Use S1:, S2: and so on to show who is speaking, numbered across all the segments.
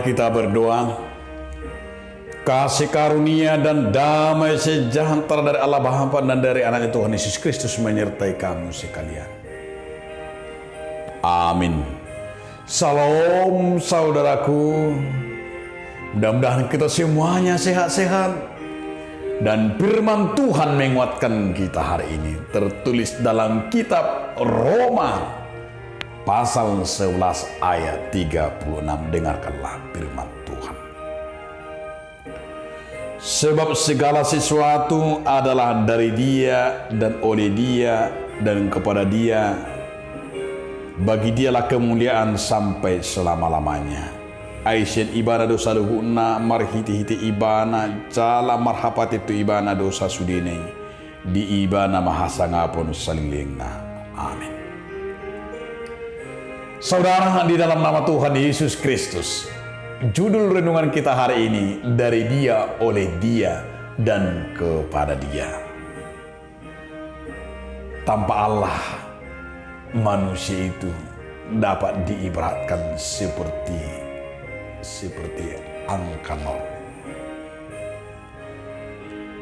S1: Mari kita berdoa. Kasih karunia dan damai sejahtera dari Allah Bapa dan dari Anak Tuhan Yesus Kristus menyertai kamu sekalian. Amin. Salam saudaraku. Mudah-mudahan kita semuanya sehat-sehat. Dan firman Tuhan menguatkan kita hari ini. Tertulis dalam kitab Roma. Pasal 11 ayat 36, dengarkanlah firman Tuhan. Sebab segala sesuatu adalah dari Dia dan oleh Dia dan kepada Dia. Bagi Dialah kemuliaan sampai selama-lamanya. Aisyah ibana dosa luhuna marhiti-hiti ibana jala marhapat itu ibana dosa sudine. Di ibana mahasangapun salilingna. Amin. Saudara, di dalam nama Tuhan Yesus Kristus, judul renungan kita hari ini, dari Dia, oleh Dia, dan kepada Dia. Tanpa Allah, manusia itu dapat diibaratkan seperti angka nol.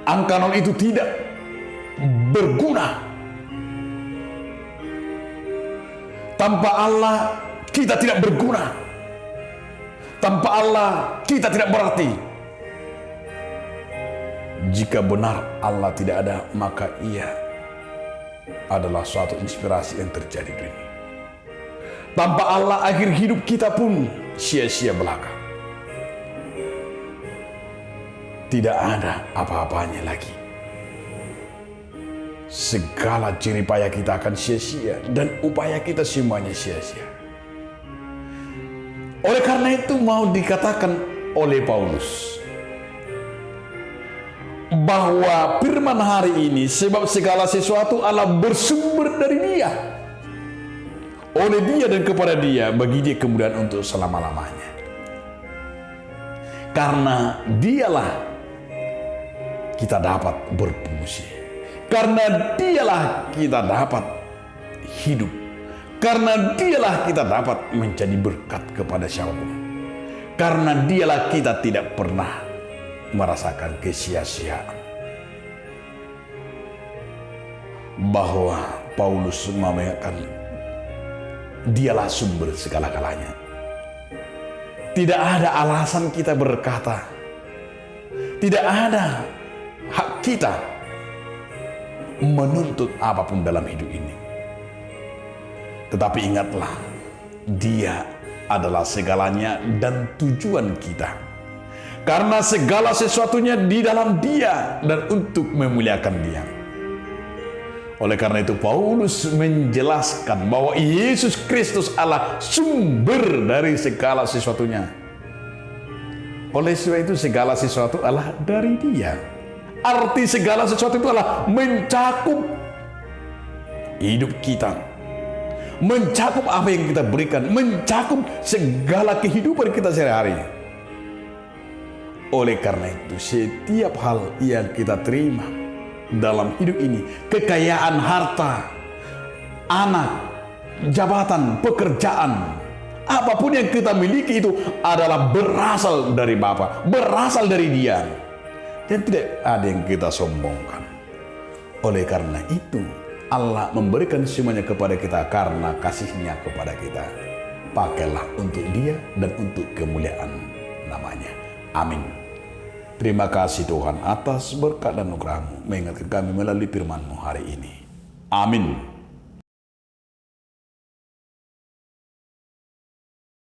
S1: Angka nol itu tidak berguna. Tanpa Allah, kita tidak berguna. Tanpa Allah, kita tidak berarti. Jika benar Allah tidak ada, maka Ia adalah suatu inspirasi yang terjadi di dunia. Tanpa Allah, akhir hidup kita pun sia-sia belaka. Tidak ada apa-apanya lagi. Segala jerih payah kita akan sia-sia dan upaya kita semuanya sia-sia. Oleh karena itu mau dikatakan oleh Paulus bahwa firman hari ini, sebab segala sesuatu Allah bersumber dari Dia, oleh Dia dan kepada Dia, bagi Dia kemuliaan untuk selama-lamanya. Karena Dialah kita dapat berfungsi. Karena Dialah kita dapat hidup. Karena Dialah kita dapat menjadi berkat kepada siapapun. Karena Dialah kita tidak pernah merasakan kesia-siaan. Bahwa Paulus mengatakan Dialah sumber segala-galanya. Tidak ada alasan kita berkata, tidak ada hak kita menuntut apapun dalam hidup ini. Tetapi ingatlah, Dia adalah segalanya dan tujuan kita. Karena segala sesuatunya di dalam Dia dan untuk memuliakan Dia. Oleh karena itu Paulus menjelaskan bahwa Yesus Kristus adalah sumber dari segala sesuatunya. Oleh sebab itu segala sesuatu adalah dari Dia. Arti segala sesuatu itu adalah mencakup hidup kita. Mencakup apa yang kita berikan. Mencakup segala kehidupan kita sehari-hari. Oleh karena itu, setiap hal yang kita terima dalam hidup ini, kekayaan harta, anak, jabatan, pekerjaan, apapun yang kita miliki itu adalah berasal dari Bapa, berasal dari Dia. Dan tidak ada yang kita sombongkan. Oleh karena itu, Allah memberikan semuanya kepada kita karena kasih-Nya kepada kita. Pakailah untuk Dia dan untuk kemuliaan namanya. Amin. Terima kasih Tuhan atas berkat dan anugerah-Mu mengingatkan kami melalui firman-Mu hari ini. Amin.